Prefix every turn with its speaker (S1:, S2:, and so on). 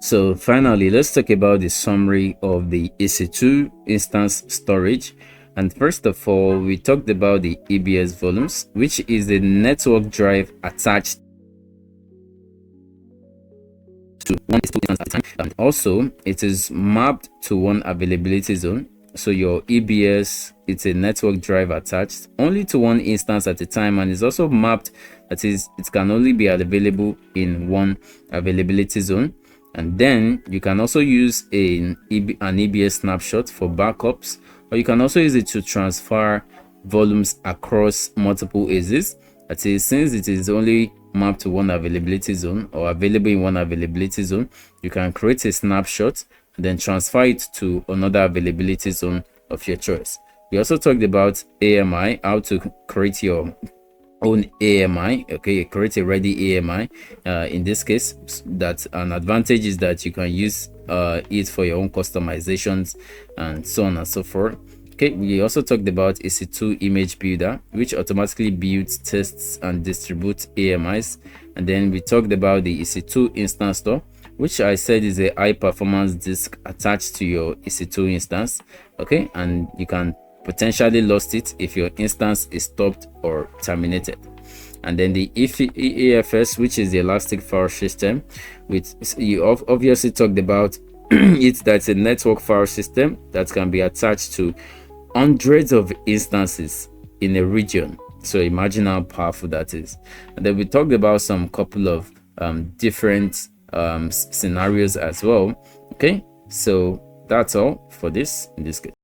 S1: So finally, let's talk about the summary of the EC2 Instance Storage. And first of all, we talked about the EBS volumes, which is the network drive attached to one EC2 instance at a time. And also, it is mapped to one availability zone. So your EBS, it's a network drive attached only to one instance at a time, and is also mapped, that is, it can only be available in one availability zone. And then you can also use an EBS snapshot for backups, or you can also use it to transfer volumes across multiple AZs. That is, since it is only mapped to one availability zone or available in one availability zone, you can create a snapshot and then transfer it to another availability zone of your choice. We also talked about AMI, how to create your own AMI. Okay, create a ready AMI. In this case, that an advantage is that you can use it for your own customizations and so on and so forth. Okay, we also talked about EC2 image builder, which automatically builds, tests and distributes AMIs. And then we talked about the EC2 Instance Store, which I said is a high performance disk attached to your EC2 instance. Okay, and you can potentially lost it if your instance is stopped or terminated. And then the EFS, which is the elastic file system, which you obviously talked about it, that's a network file system that can be attached to hundreds of instances in a region. So imagine how powerful that is. And then we talked about some couple of different scenarios as well. Okay, so that's all for this in this case.